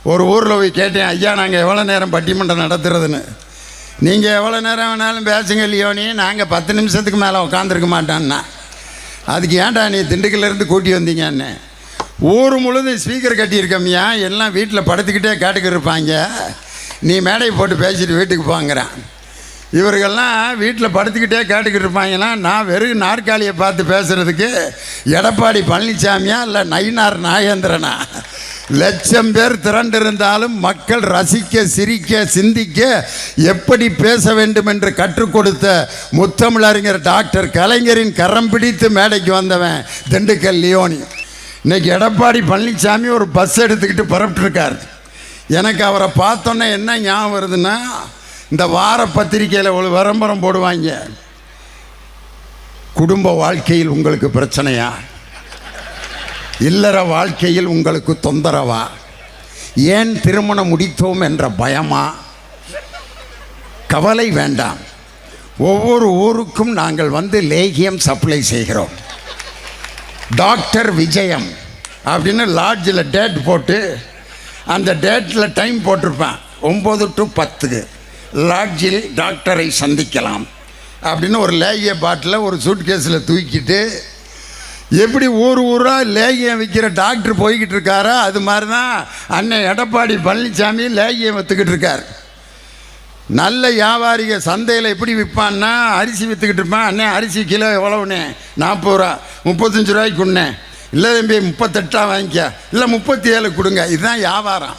ஒரு ஊரில் போய் கேட்டேன், ஐயா நாங்கள் எவ்வளோ நேரம் பட்டிமன்றம் நடத்துறதுன்னு. நீங்கள் எவ்வளோ நேரம் வேணாலும் பேசுங்க லியோனி, நாங்கள் 10 நிமிஷத்துக்கு மேலே உட்காந்துருக்க மாட்டோன்னா. அதுக்கு ஏன்டா நீ திண்டுக்கல்லேருந்து கூட்டி வந்தீங்கன்னு. ஊர் முழுதும் ஸ்பீக்கர் கட்டியிருக்கம்யா, எல்லாம் வீட்டில் படுத்துக்கிட்டே கேட்டுக்கிட்டு இருப்பாங்க, நீ மேடை போட்டு பேசிட்டு வீட்டுக்கு போங்கிறான். இவர்கள்லாம் வீட்டில் படுத்துக்கிட்டே கேட்டுக்கிட்டு இருப்பாங்கன்னா, நான் வெறும் நாற்காலியை பார்த்து பேசுகிறதுக்கு எடப்பாடி பழனிசாமியா இல்லை நயினார் நாகேந்திரனா? லட்சம் பேர் திரண்டிருந்தாலும் மக்கள் ரசிக்க சிரிக்க சிந்திக்க எப்படி பேச வேண்டும் என்று கற்றுக் கொடுத்த முத்தமிழறிஞர் டாக்டர் கலைஞரின் கரம் பிடித்து மேடைக்கு வந்தவன் திண்டுக்கல் லியோனி. இன்னைக்கு எடப்பாடி பழனிசாமி ஒரு பஸ் எடுத்துக்கிட்டு புறப்பட்டுருக்கார். எனக்கு அவரை பார்த்தோன்னே என்ன ஞாபகம் வருதுன்னா, இந்த வார பத்திரிகையில் ஒரு விளம்பரம் போடுவாங்க, குடும்ப வாழ்க்கையில் உங்களுக்கு பிரச்சனையா, இல்லற வாழ்க்கையில் உங்களுக்கு தொந்தரவா, ஏன் திருமணம் முடித்தோம் என்ற பயமா? கவலை வேண்டாம், ஒவ்வொரு ஊருக்கும் நாங்கள் வந்து லேகியம் சப்ளை செய்கிறோம். டாக்டர் விஜயம் அப்படின்னு லாட்ஜில் டேட் போட்டு, அந்த டேட்டில் டைம் போட்டிருப்பேன் 9 to 10 லாட்ஜில் டாக்டரை சந்திக்கலாம் அப்படின்னு ஒரு லேகிய பாட்டில் ஒரு சூட் கேஸில் தூக்கிட்டு, எப்படி ஊர் ஊராக லேகியம் விற்கிற டாக்டர் போய்கிட்டு இருக்காரோ அது மாதிரி தான் அண்ணன் எடப்பாடி பழனிசாமி லேகியம் விற்றுக்கிட்டு இருக்கார். நல்ல வியாபாரிக சந்தையில் எப்படி விற்பான்னா, அரிசி விற்றுக்கிட்டு இருப்பான். அண்ணே அரிசி கிலோ எவ்வளவுண்ணே? 40 ரூபா. 35 ரூபாய்க்கு உண்ணே. இல்லை தம்பி 38 வாங்கிக்க, இல்லை 37 கொடுங்க. இதுதான் வியாபாரம்.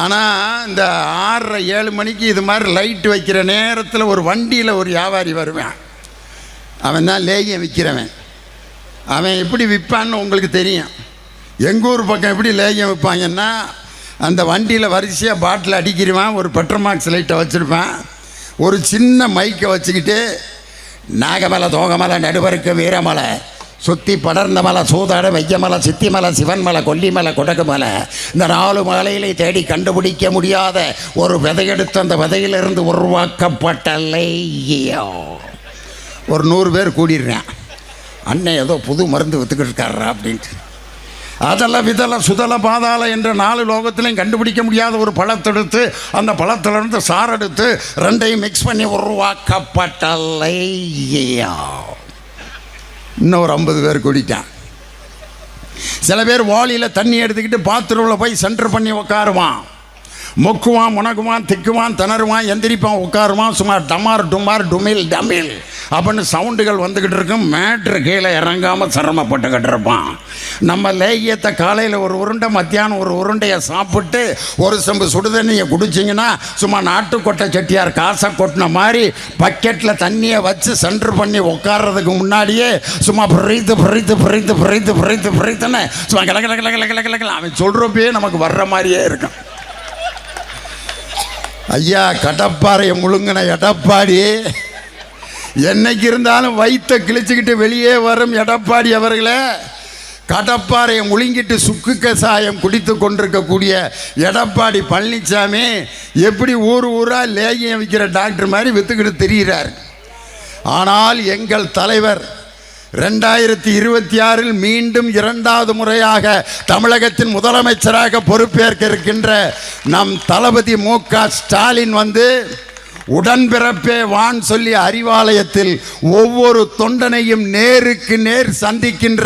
ஆனால் இந்த 6:30 7 மணிக்கு இது மாதிரி லைட்டு வைக்கிற நேரத்தில் ஒரு வண்டியில் ஒரு வியாபாரி வருவேன், அவன் தான் லேகியம் விற்கிறவன். அவன் எப்படி விற்பான்னு உங்களுக்கு தெரியும். எங்கள் ஊர் பக்கம் எப்படி லேகியம் விற்பாங்கன்னா, அந்த வண்டியில் வரிசையாக பாட்டில் அடிக்கிறவான், ஒரு பெட்ரோமாக்ஸ் லைட்டை வச்சுருப்பான், ஒரு சின்ன மைக்கை வச்சுக்கிட்டு, நாகமலை தோகமலை நடுவருக்கு வீரமலை, சுற்றி படர்ந்த மலை சூதாட வையமலை சித்திமலை சிவன்மலை கொல்லிமலை கொடகுமலை, இந்த 4 மலையிலே தேடி கண்டுபிடிக்க முடியாத ஒரு விதையெடுத்து அந்த விதையிலிருந்து உருவாக்கப்பட்ட லேகியம். ஒரு 100 பேர் கூடிடுறேன், அண்ணன் ஏதோ புது மருந்து விற்றுக்கிட்டு இருக்காரா அப்படின்ட்டு. அதல விதல சுதல பாதாள என்ற 4 லோகத்திலையும் கண்டுபிடிக்க முடியாத ஒரு பழத்தெடுத்து, அந்த பழத்திலிருந்து சாரெடுத்து 2ஐயும் மிக்ஸ் பண்ணி உருவாக்கப்பட்ட லேகியம். இன்னும் ஒரு 50 பேர் கூடிட்டான். சில பேர் வாளியில் தண்ணி எடுத்துக்கிட்டு பாத்ரூமில் போய் சென்டர் பண்ணி உட்காருவான், மொக்குவான் முனகுவான் திக்குவான் திணறுவான் எந்திரிப்பான் உட்காருவான், சும்மா டமார் டுமார் டுமில் டமில் அப்படின்னு சவுண்டுகள் வந்துக்கிட்டு இருக்கும். மேட்ரு கீழே இறங்காமல் சிரமப்பட்டுக்கிட்டு இருப்பான். நம்ம லேகியத்தை காலையில் ஒரு உருண்டை, மத்தியானம் ஒரு உருண்டையை சாப்பிட்டு ஒரு செம்பு சுடுதண்ணியை குடிச்சிங்கன்னா சும்மா நாட்டுக்கொட்டை செட்டியார் காசை கொட்டின மாதிரி பக்கெட்டில் தண்ணியை வச்சு சென்டர் பண்ணி உட்கார்றதுக்கு முன்னாடியே சும்மா பிரித்து பிரித்து பிரித்து பிரித்து பிரித்து பிரித்துன்னு சும்மா கிள கிள கிள கிள கிள கிள அவன் சொல்கிறப்பே நமக்கு வர்ற மாதிரியே இருக்கும். ஐயா கடப்பாறையை முழுங்கின எடப்பாடி, என்னைக்கு இருந்தாலும் வயிற்றை கிழிச்சுக்கிட்டு வெளியே வரும் எடப்பாடி அவர்களே, கடப்பாறையை முழுங்கிட்டு சுக்கு கசாயம் குடித்து கொண்டிருக்கக்கூடிய எடப்பாடி பழனிசாமி எப்படி ஊர் ஊராக லேகியம் விற்கிற டாக்டர் மாதிரி விற்றுக்கிட்டு திரிகிறார். ஆனால் எங்கள் தலைவர் 2026 மீண்டும் 2வது முறையாக தமிழகத்தின் முதலமைச்சராக பொறுப்பேற்க இருக்கின்ற நம் தளபதி மு.க. ஸ்டாலின் வந்து உடன்பிறப்பே வான் சொல்லி அறிவாலயத்தில் ஒவ்வொரு தொண்டனையும் நேருக்கு நேர் சந்திக்கின்ற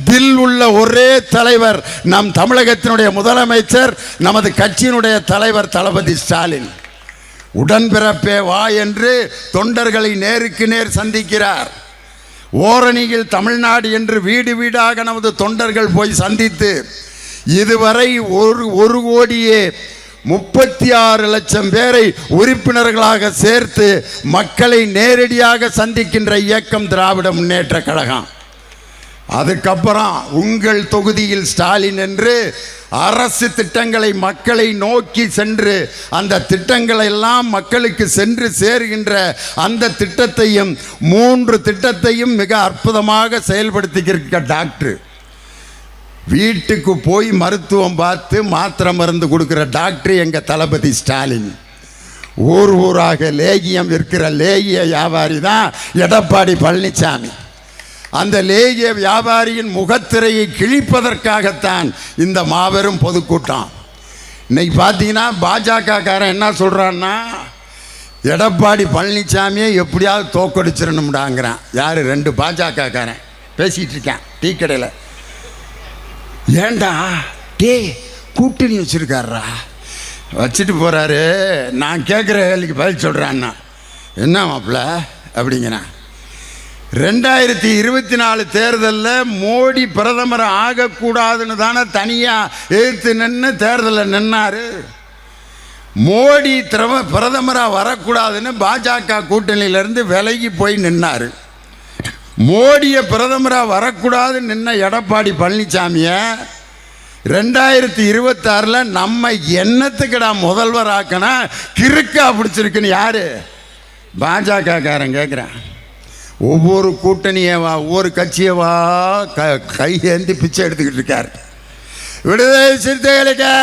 தில் உள்ள ஒரே தலைவர் நம் தமிழகத்தினுடைய முதலமைச்சர், நமது கட்சியினுடைய தலைவர் தளபதி ஸ்டாலின். உடன்பிறப்பே வா என்று தொண்டர்களை நேருக்கு நேர் சந்திக்கிறார். ஓரணியில் தமிழ்நாடு என்று வீடு வீடாக நமது தொண்டர்கள் போய் சந்தித்து இதுவரை 1,36 லட்சம் பேரை உறுப்பினர்களாக சேர்த்து மக்களை நேரடியாக சந்திக்கின்ற இயக்கம் திராவிட முன்னேற்ற கழகம். அதுக்கப்புறம் உங்கள் தொகுதியில் ஸ்டாலின் என்று அரசு திட்டங்களை மக்களை நோக்கி சென்று அந்த திட்டங்களை எல்லாம் மக்களுக்கு சென்று சேருகின்ற அந்த திட்டத்தையும் 3 திட்டத்தையும் மிக அற்புதமாக செயல்படுத்திக்கிற டாக்டர், வீட்டுக்கு போய் மருத்துவம் பார்த்து மாத்திரை மருந்து கொடுக்குற டாக்டர் எங்கள் தளபதி ஸ்டாலின். ஊர் ஊராக லேகியம் விற்கிற லேகிய வியாபாரி தான் எடப்பாடி பழனிசாமி. அந்த லேகிய வியாபாரியின் முகத்திரையை கிழிப்பதற்காகத்தான் இந்த மாபெரும் பொதுக்கூட்டம். இன்னைக்கு பார்த்தீங்கன்னா பாஜகக்காரன் என்ன சொல்கிறான்னா, எடப்பாடி பழனிசாமியை எப்படியாவது தோக்கடிச்சிடணும்டாங்கிறான். யார்? 2 பாஜகக்காரன் பேசிகிட்டு இருக்கேன் டீ கடையில். ஏண்டா டே கூட்டணி வச்சுருக்காரா, வச்சுட்டு போகிறாரு. நான் கேட்குற வேலைக்கு பதில் சொல்கிறான்னா, என்ன மாப்பிள்ள அப்படிங்கிறேன். 2024 தேர்தலில் மோடி பிரதமர் ஆகக்கூடாதுன்னு தானே தனியாக எதிர்த்து நின்று தேர்தலில் நின்னார். மோடி பிரதமராக வரக்கூடாதுன்னு பாஜக கூட்டணியிலேருந்து விலகி போய் நின்னார். மோடியை பிரதமராக வரக்கூடாதுன்னு நின்ன எடப்பாடி பழனிசாமியை 2026 நம்ம என்னத்துக்குடா முதல்வர் ஆக்கணும், கிறுக்கா பிடிச்சிருக்குன்னு யார்? பாஜகக்காரன் கேட்குறான். ஒவ்வொரு கூட்டணியவா, ஒவ்வொரு கட்சியவா கையேந்தி பிச்சை எடுத்துக்கிட்டு இருக்கார். விடுதலை சிறுத்தைகளுக்கு,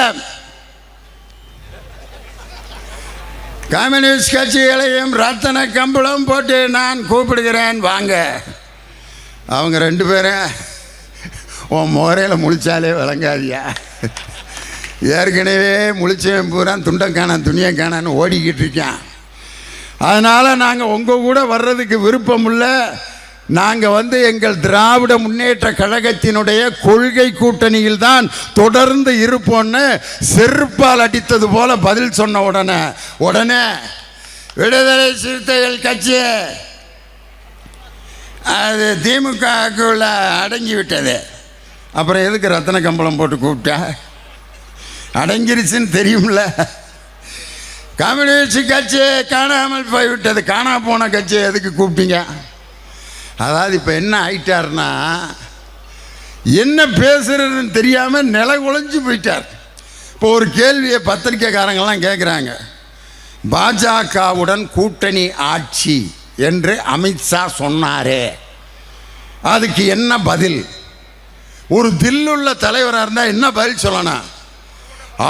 கம்யூனிஸ்ட் கட்சிகளையும் ரத்தன கம்பளம் போட்டு நான் கூப்பிடுகிறேன் வாங்க. அவங்க 2 பேரும் உன் முறையில் முழிச்சாலே விளங்காதியா. ஏற்கனவே முழிச்சவன் பூரா துண்டம் துணியை காணான்னு ஓடிக்கிட்டு இருக்கான். அதனால் நாங்கள் உங்கள் கூட வர்றதுக்கு விருப்பம் இல்லை. நாங்கள் எங்கள் திராவிட முன்னேற்ற கழகத்தினுடைய கொள்கை கூட்டணியில் தான் தொடர்ந்து இருப்போன்னு செருப்பால் அடித்தது போல பதில் சொன்ன உடனே விடுதலை சிறுத்தைகள் கட்சி அது திமுகக்குள்ள அடங்கி விட்டது. அப்புறம் எதுக்கு ரத்தன கம்பளம் போட்டு கூப்பிட்டா? அடங்கிருச்சுன்னு தெரியும்ல. கம்யூனிஸ்ட் கட்சி காணாமல் போய்விட்டது. காணா போன கட்சி எதுக்கு கூப்பிட்டீங்க? அதாவது இப்போ என்ன ஆயிட்டார்னா, என்ன பேசுறதுன்னு தெரியாமல் நிலை குலைஞ்சு போயிட்டார். இப்போ ஒரு கேள்வியை பத்திரிக்கைக்காரங்கெல்லாம் கேட்குறாங்க, பாஜகவுடன் கூட்டணி ஆட்சி என்று அமித்ஷா சொன்னாரே, அதுக்கு என்ன பதில்? ஒரு தில்லுள்ள தலைவராக இருந்தால் என்ன பதில் சொல்லணும்?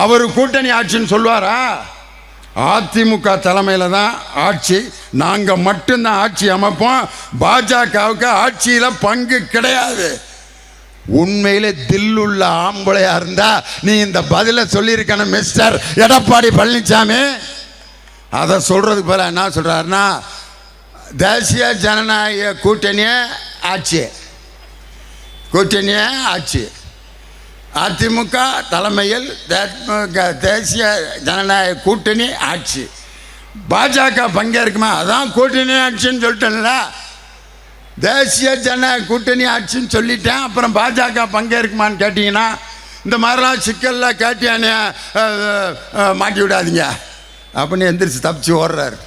அவர் கூட்டணி ஆட்சின்னு சொல்லுவாரா? அதிமுக தலைமையில் தான் ஆட்சி, நாங்கள் மட்டும்தான் ஆட்சி அமைப்போம், பாஜகவுக்கு ஆட்சியில் பங்கு கிடையாது. உண்மையிலே தில்லுள்ள ஆம்பளையா இருந்தா நீ இந்த பதிலை சொல்லியிருக்கணும் மிஸ்டர் எடப்பாடி பழனிசாமி. அதை சொல்றதுக்கு போல என்ன சொல்றாருன்னா, தேசிய ஜனநாயக கூட்டணியே ஆட்சி, அதிமுக தலைமையில் தேசிய ஜனநாயக கூட்டணி ஆட்சி, பாஜக பங்கேற்குமா? அதான் கூட்டணி ஆட்சின்னு சொல்லிட்டேன்ல, தேசிய ஜனநாயக கூட்டணி ஆட்சின்னு சொல்லிட்டேன். அப்புறம் பாஜக பங்கேற்குமான்னு கேட்டிங்கன்னா, இந்த மாதிரிலாம் சிக்கலில் கேட்டியானே மாட்டி விடாதீங்க அப்படின்னு எந்திரிச்சு தப்பிச்சு ஓடுறாரு.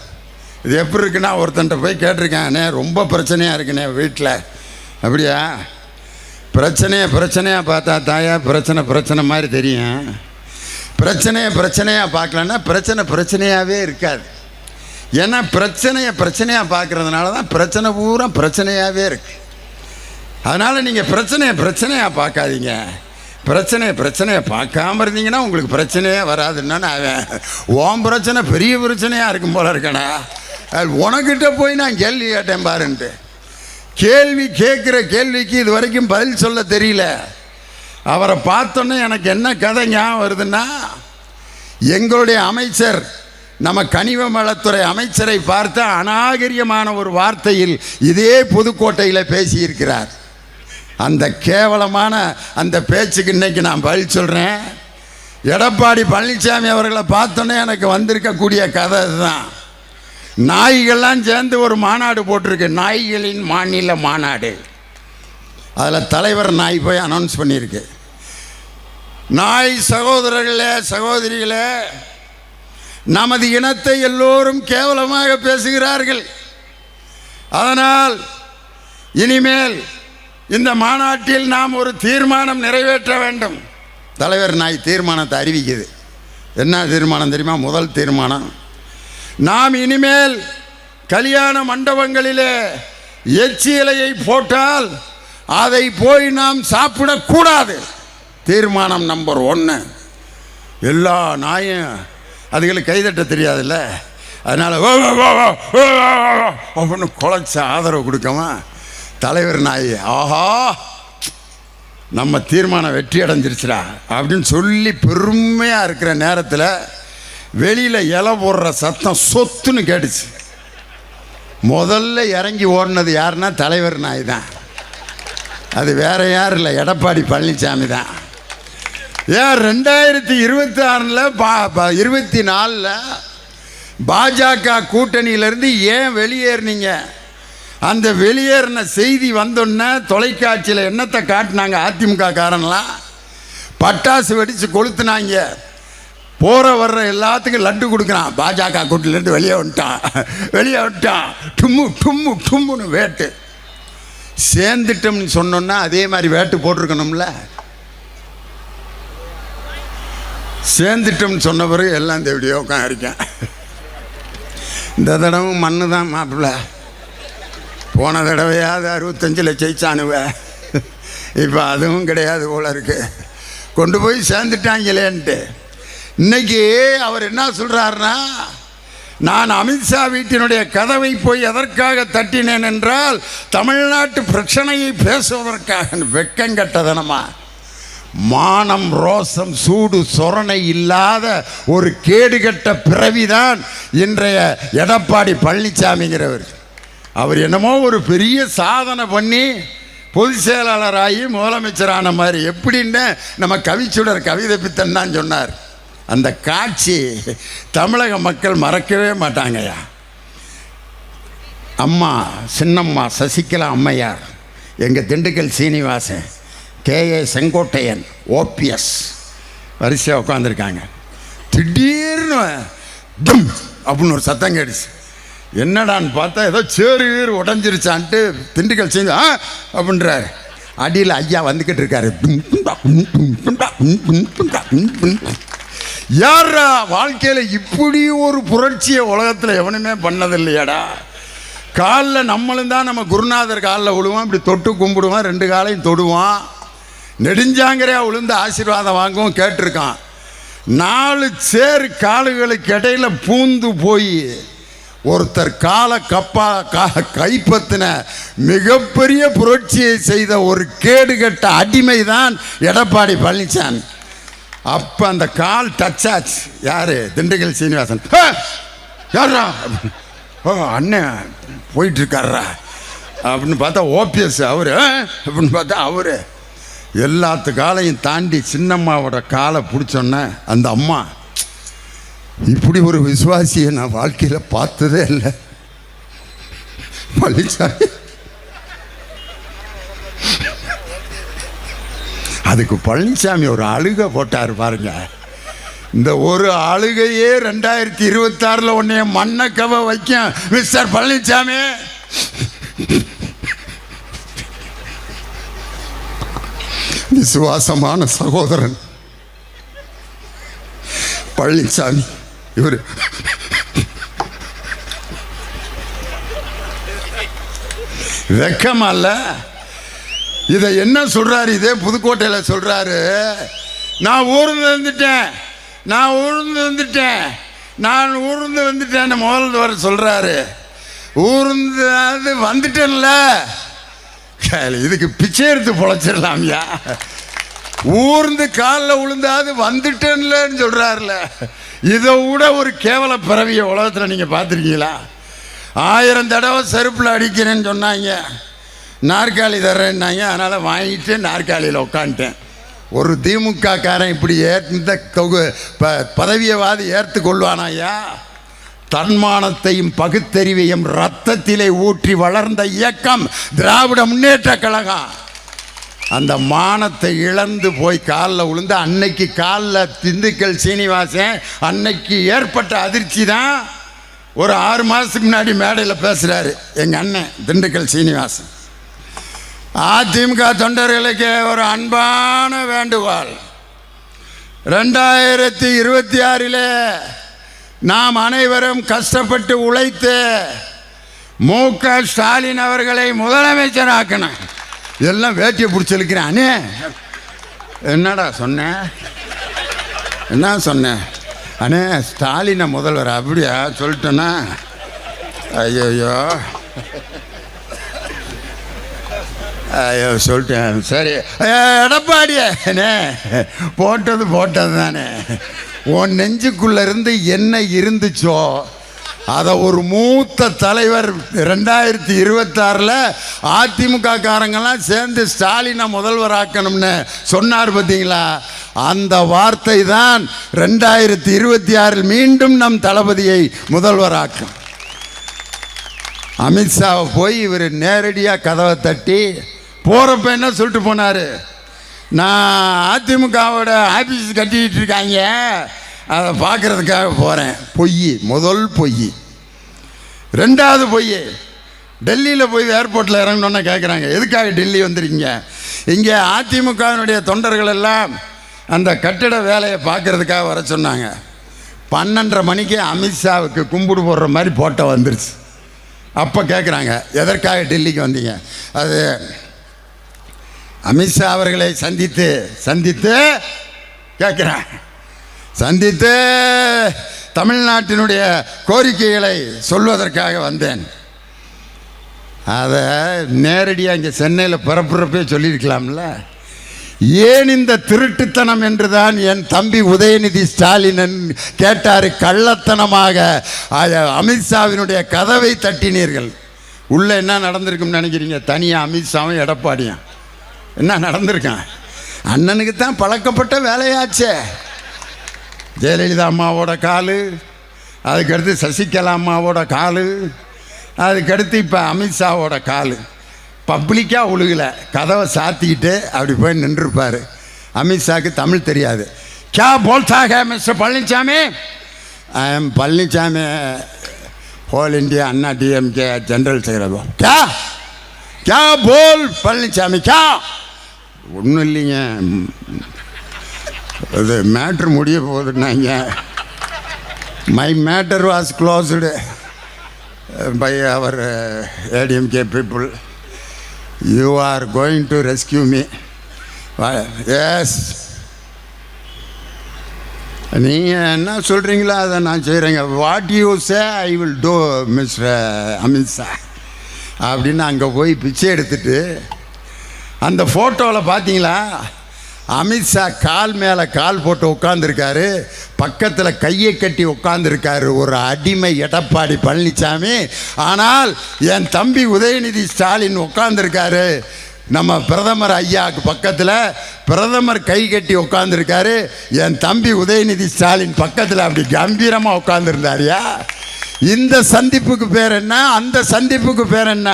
இது எப்படி இருக்குன்னா, ஒருத்தன்ட்ட போய் கேட்டிருக்கானே, ரொம்ப பிரச்சனையாக இருக்குண்ணே வீட்டில். அப்படியா? பிரச்சனையாக பார்த்தா தாயா பிரச்சனை மாதிரி தெரியும். பிரச்சனையாக பார்க்கலன்னா பிரச்சனையாகவே இருக்காது. ஏன்னா பிரச்சனையாக பார்க்குறதுனால தான் பிரச்சனை பூரா பிரச்சனையாகவே இருக்கு. அதனால் நீங்கள் பிரச்சனையாக பார்க்காதீங்க. பிரச்சனையை பார்க்காம இருந்தீங்கன்னா உங்களுக்கு பிரச்சனையே வராதுன்னா, ஓம் பிரச்சனை பெரிய பிரச்சனையாக இருக்கும் போல இருக்கேனா, உனக்கிட்ட போய் நான் கேள்வி கேட்டேன் பாருன்ட்டு. கேள்வி கேட்குற கேள்விக்கு இது வரைக்கும் பதில் சொல்ல தெரியல. அவரை பார்த்தோன்னே எனக்கு என்ன கதை ஞாபகம் வருதுன்னா, எங்களுடைய அமைச்சர், நம்ம கனிம வளத்துறை அமைச்சரை பார்த்து அநாகரிகமான ஒரு வார்த்தையில் இதே புதுக்கோட்டையில் பேசியிருக்கிறார். அந்த கேவலமான அந்த பேச்சுக்கு இன்னைக்கு நான் பதில் சொல்கிறேன். எடப்பாடி பழனிசாமி அவர்களை பார்த்தோன்னே எனக்கு வந்திருக்கக்கூடிய கதை இதுதான். நாய்கள்லாம் சேர்ந்து ஒரு மாநாடு போட்டிருக்கு, நாய்களின் மாநில மாநாடு. அதில் தலைவர் நாய் போய் அனௌன்ஸ் பண்ணியிருக்கு, நாய் சகோதரர்களே சகோதரிகளே, நமது இனத்தை எல்லோரும் கேவலமாக பேசுகிறார்கள். அதனால் இனிமேல் இந்த மாநாட்டில் நாம் ஒரு தீர்மானம் நிறைவேற்ற வேண்டும். தலைவர் நாய் தீர்மானத்தை அறிவிக்குது. என்ன தீர்மானம் தெரியுமா? முதல் தீர்மானம், நாம் இனிமேல் கல்யாண மண்டபங்களிலே எச்சி இலையை போட்டால் அதை போய் நாம் சாப்பிடக்கூடாது. தீர்மானம் நம்பர் 1. எல்லா நாயும் அதுகளுக்கு கைதட்ட தெரியாதுல்ல, அதனால் அப்படின்னு குலைச்ச ஆதரவு கொடுக்காம தலைவர் நாய் ஆஹா நம்ம தீர்மானம் வெற்றி அடைஞ்சிருச்சுடா அப்படின்னு சொல்லி பெருமையாக இருக்கிற நேரத்தில் வெளியில் இலை போடுற சத்தம் சொத்துன்னு கேட்டுச்சு. முதல்ல இறங்கி ஓடினது யாருன்னா தலைவர் நாய் தான். அது வேற யாரும் இல்லை, எடப்பாடி பழனிசாமி தான். ஏன் 2026 24 பாஜக கூட்டணியிலேருந்து ஏன் வெளியேறினீங்க? அந்த வெளியேறின செய்தி வந்தோன்னே தொலைக்காட்சியில் என்னத்தை காட்டினாங்க? அதிமுக காரன்லாம் பட்டாசு வெடித்து கொளுத்துனாங்க. போகிற வர்ற எல்லாத்துக்கும் லட்டு கொடுக்குறான். பாஜக கூட்டணியிலேருந்து வெளியே வந்துட்டான். டும்முன்னு வேட்டு. சேர்ந்துட்டோம்னு சொன்னோன்னா அதே மாதிரி வேட்டு போட்டிருக்கணும்ல. சேர்ந்துட்டோம்னு சொன்ன பிறகு எல்லாம் தேவடியோ இருக்கேன். இந்த தடவை மண்ணு தான் மாப்பிள்ள. போன தடவையாவது 65 ஜெயிச்சானுவ. இப்போ அதுவும் கிடையாது போல இருக்கு. கொண்டு போய் சேர்ந்துட்டாங்களேன்ட்டு. இன்னைக்கு அவர் என்ன சொல்கிறாருன்னா, நான் அமித்ஷா வீட்டினுடைய கதவை போய் எதற்காக தட்டினேன் என்றால் தமிழ்நாட்டு பிரச்சனையை பேசுவதற்காக. வெக்கங்கட்டதனமா, மானம் ரோசம் சூடு சொரணை இல்லாத ஒரு கேடுகட்ட பிறவிதான் இன்றைய எடப்பாடி பழனிசாமிங்கிறவர். அவர் என்னமோ ஒரு பெரிய சாதனை பண்ணி பொதுச் செயலாளராகி முதலமைச்சரான மாதிரி. எப்படின்னு நம்ம கவிச்சுடர் கவிதை பித்தன் தான் சொன்னார். அந்த காட்சி தமிழக மக்கள் மறக்கவே மாட்டாங்கய்யா. அம்மா சின்னம்மா சசிகலா அம்மையார், எங்கள் திண்டுக்கல் சீனிவாசன், KA செங்கோட்டையன், OPS வரிசையாக உட்காந்துருக்காங்க. திடீர்னு டும் அப்படின்னு ஒரு சத்தம் கேடுச்சு. என்னடான்னு பார்த்தா ஏதோ சேரு உடஞ்சிருச்சான்ட்டு திண்டுக்கல் செஞ்சு அப்படின்றாரு. அடியில் ஐயா வந்துக்கிட்டு இருக்காரு. யாரா வாழ்க்கையில் இப்படி ஒரு புரட்சியை உலகத்தில் எவனுமே பண்ணதில்லையாடா. காலில் நம்மளும் தான் நம்ம குருநாதர் காலில் விழுவோம், இப்படி தொட்டு கும்பிடுவோம், 2 காலையும் தொடுவோம், நெடுஞ்சாங்கரையா விழுந்து ஆசீர்வாதம் வாங்கவும் கேட்டிருக்கான். 4 சேர் காலுகளுக்கு இடையில பூந்து போய் ஒருத்தர் காலை கைப்பற்றின மிகப்பெரிய புரட்சியை செய்த ஒரு கேடுகட்ட அடிமை தான் எடப்பாடி பழனிசாமி. அப்போ அந்த கால் டச் ஆச்சு. யாரு? திண்டுக்கல் சீனிவாசன். யாரா? அண்ணன் போயிட்டு இருக்காரா அப்படின்னு பார்த்தா OPS அவரு. அப்படின்னு பார்த்தா அவரு எல்லாத்து காலையும் தாண்டி சின்னம்மாவோட காலை பிடிச்சோன்னே அந்த அம்மா, இப்படி ஒரு விசுவாசியை நான் வாழ்க்கையில் பார்த்ததே இல்லை பழனிசாமி. அதுக்கு பழனிசாமி ஒரு அழுகை போட்டார் பாருங்க. இந்த ஒரு அழுகையே 2026 உன்னைய மண்ணக்கவ வைக்கும் மிஸ்டர் பழனிசாமி. விசுவாசமான சகோதரன் பழனிசாமி. இவர் வெக்கமல்ல. இதை என்ன சொல்றாரு? இதே புதுக்கோட்டையில் சொல்றாரு, நான் ஊர்ந்து வந்துட்டேன் முதல்ல வர சொல்றாரு. ஊர்ந்து அது வந்துட்டேன்ல, இதுக்கு பிச்சை எடுத்து பொழைச்சிடலாம்யா. ஊர்ந்து காலில் விழுந்தாது வந்துட்டேன்லன்னு சொல்றாருல. இதை விட ஒரு கேவல பிறவிய உலகத்தில் நீங்கள் பார்த்துருக்கீங்களா? 1000 தடவை செருப்பில் அடிக்கிறேன்னு சொன்னாங்க, நாற்காலி தர்றேன்னாங்க. அதனால் வாங்கிட்டு நாற்காலியில் உட்காந்துட்டேன். ஒரு திமுக காரன் இப்படி இந்த பதவியவாதி ஏற்று கொள்வானாயா? தன்மானத்தையும் பகுத்தறிவையும் ரத்தத்திலே ஊற்றி வளர்ந்த இயக்கம் திராவிட முன்னேற்ற கழகம். அந்த மானத்தை இழந்து போய் காலில் விழுந்து அன்னைக்கு காலில் திண்டுக்கல் சீனிவாசன் அன்னைக்கு ஏற்பட்ட அதிர்ச்சி தான் ஒரு 6 மாதத்துக்கு முன்னாடி மேடையில் பேசுகிறாரு எங்கள் அண்ணன் திண்டுக்கல் சீனிவாசன். அதிமுக தொண்டர்களுக்கு ஒரு அன்பான வேண்டுகோள். 2026 நாம் அனைவரும் கஷ்டப்பட்டு உழைத்து MK ஸ்டாலின் அவர்களை முதலமைச்சராக்கணும். எல்லாம் வேட்டியை பிடிச்சிருக்கிறானே. என்னடா சொன்னேன்? என்ன சொன்னேன்? அண்ணே ஸ்டாலினை முதல்வர் அப்படியா சொல்லிட்டேன்னா? ஐயோ சொல்லிட்டேன். சரி எடப்பாடியே போட்டது தானே. உன் நெஞ்சுக்குள்ளே இருந்து என்ன இருந்துச்சோ அதை ஒரு மூத்த தலைவர் 2026 அதிமுக காரங்கெல்லாம் சேர்ந்து ஸ்டாலினை முதல்வராக்கணும்னு சொன்னார் பார்த்தீங்களா? அந்த வார்த்தை தான் 2026 மீண்டும் நம் தளபதியை முதல்வராக்கும். அமித்ஷாவை போய் இவர் நேரடியாக கதவை தட்டி போகிறப்ப என்ன சொல்லிட்டு போனார்? நான் அதிமுகவோட ஆஃபீஸ் கட்டிக்கிட்டு இருக்காங்க, அதை பார்க்குறதுக்காக போகிறேன். பொய், முதல் பொய். ரெண்டாவது பொய், டெல்லியில் போய் ஏர்போர்ட்டில் இறங்கணுன்னு கேட்குறாங்க, எதுக்காக டெல்லி வந்துருக்கீங்க? இங்கே அதிமுகவினுடைய தொண்டர்கள் எல்லாம் அந்த கட்டிட வேலையை பார்க்குறதுக்காக வர சொன்னாங்க. 12:30 மணிக்கு அமித்ஷாவுக்கு கும்பிடு போடுற மாதிரி போட்டோ வந்துருச்சு. அப்போ கேட்குறாங்க, எதற்காக டெல்லிக்கு வந்தீங்க? அது அமித்ஷா அவர்களை சந்தித்து கேட்குறேன், சந்தித்து தமிழ்நாட்டினுடைய கோரிக்கைகளை சொல்வதற்காக வந்தேன். அதை நேரடியாக இங்கே சென்னையில் பிறப்புறப்பே சொல்லியிருக்கலாம்ல. ஏன் இந்த திருட்டுத்தனம் என்று தான் என் தம்பி உதயநிதி ஸ்டாலின் கேட்டார். கள்ளத்தனமாக அமித்ஷாவினுடைய கதவை தட்டினீர்கள். உள்ளே என்ன நடந்திருக்குன்னு நினைக்கிறீங்க? தனியாக அமித்ஷாவும் எடப்பாடியும் என்ன நடந்திருக்கான்? அண்ணனுக்கு தான் பழக்கப்பட்ட வேலையாச்சே. ஜெயலலிதா அம்மாவோட காலு, அதுக்கடுத்து சசிகலா அம்மாவோட காலு, அதுக்கடுத்து இப்போ அமித்ஷாவோட காலு. பப்ளிக்காக உழுகலை, கதவை சாத்திக்கிட்டு அப்படி போய் நின்றுருப்பார். அமித்ஷாவுக்கு தமிழ் தெரியாது. கே போல்தாக mister Palaniswami? I am Palaniswami, whole India Anna DMK general secretary. கே போல் பழனிசாமி? கே ஒன்றும் இல்லைங்க, அது மேட்ரு முடிய போகுதுன்னாங்க. My matter was closed by our ADMK people. You are going to rescue me. Yes, நீங்கள் என்ன சொல்கிறீங்களோ அதை நான் செய்கிறேங்க. What you say I will do mister Amit Shah அப்படின்னு அங்கே போய் பிச்சை எடுத்துட்டு, அந்த ஃபோட்டோவில் பார்த்தீங்களா, அமித்ஷா கால் மேலே கால் போட்டு உட்காந்துருக்காரு, பக்கத்தில் கையை கட்டி உட்காந்துருக்காரு ஒரு அடிமை எடப்பாடி பழனிசாமி. ஆனால் என் தம்பி உதயநிதி ஸ்டாலின் உட்காந்துருக்காரு நம்ம பிரதமர் ஐயாவுக்கு பக்கத்தில். பிரதமர் கை கட்டி உட்காந்துருக்காரு, என் தம்பி உதயநிதி ஸ்டாலின் பக்கத்தில் அப்படி கம்பீரமாக உட்காந்துருந்தாரியா? இந்த சந்திப்புக்கு பேர் என்ன? அந்த சந்திப்புக்கு பேர் என்ன?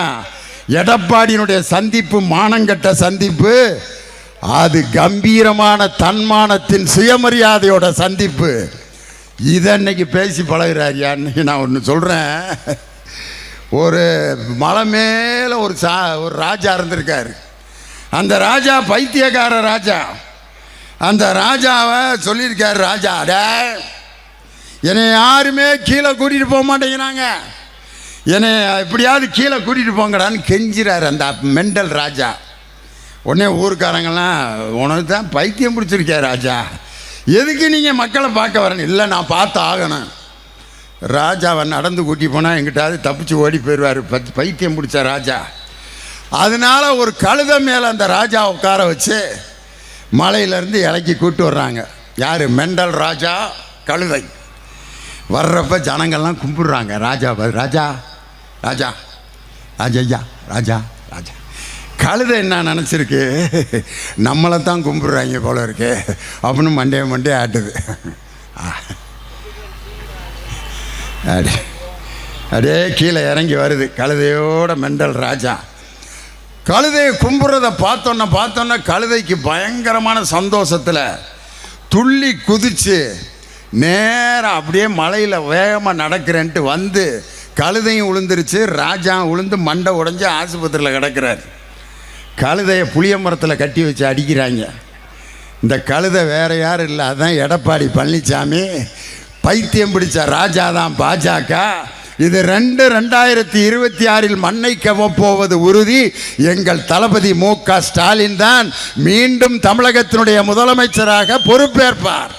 எடப்பாடியினுடைய சந்திப்பு மானங்கட்ட சந்திப்பு. அது கம்பீரமான தன்மானத்தின் சுயமரியாதையோட சந்திப்பு. இதை இன்னைக்கு பேசி பழகிறாரியா? இன்னைக்கு நான் ஒன்று சொல்கிறேன். ஒரு மலை மேலே ஒரு ராஜா இருந்திருக்காரு. அந்த ராஜா பைத்தியக்கார ராஜா. அந்த ராஜாவை சொல்லியிருக்காரு, ராஜா என்னை யாருமே கீழே கூட்டிகிட்டு போக மாட்டேங்கிறாங்க, என்னை எப்படியாவது கீழே கூட்டிகிட்டு போங்கடான்னு கெஞ்சிறாரு அந்த மெண்டல் ராஜா. உடனே ஊருக்காரங்கெல்லாம், உனக்கு தான் பைத்தியம் பிடிச்சிருக்கா ராஜா, எதுக்கு நீங்கள் மக்களை பார்க்க வரணும்? இல்லை, நான் பார்த்து ஆகணும். ராஜாவை நடந்து கூட்டி போனால் எங்கிட்டாவது தப்பிச்சு ஓடி போயிடுவார் பைத்தியம் பிடிச்ச ராஜா. அதனால் ஒரு கழுதை மேலே அந்த ராஜா உட்கார வச்சு மலையிலேருந்து இலக்கி கூப்பிட்டு வர்றாங்க. யார்? மெண்டல் ராஜா கழுதை. வர்றப்ப ஜனங்கள்லாம் கும்பிடுறாங்க ராஜா ராஜா ராஜா ராஜையா ராஜா ராஜா. கழுதை என்ன நினச்சிருக்கு, நம்மளை தான் கும்பிடுறாங்க போல இருக்கு அப்படின்னு மண்டே ஆட்டுது. அப்படியே கீழே இறங்கி வருது கழுதையோட மெண்டல் ராஜா. கழுதையை கும்பிட்றத பார்த்தோன்னா கழுதைக்கு பயங்கரமான சந்தோஷத்தில் துள்ளி குதிச்சு நேராக அப்படியே மலையில் வேகமாக நடக்கிறேன்ட்டு வந்து கழுதையும் விழுந்துருச்சு, ராஜா விழுந்து மண்டை உடைஞ்சு ஆஸ்பத்திரியில் கிடக்கிறார். கழுதையை புளிய மரத்தில் கட்டி வச்சு அடிக்கிறாங்க. இந்த கழுதை வேறு யாரும் இல்லை, அதுதான் எடப்பாடி பழனிசாமி. பைத்தியம் பிடிச்ச ராஜா தான் பாஜக. இது 2026 மண்ணை கவப்போவது உறுதி. எங்கள் தளபதி மு க ஸ்டாலின் தான் மீண்டும் தமிழகத்தினுடைய முதலமைச்சராக பொறுப்பேற்பார்.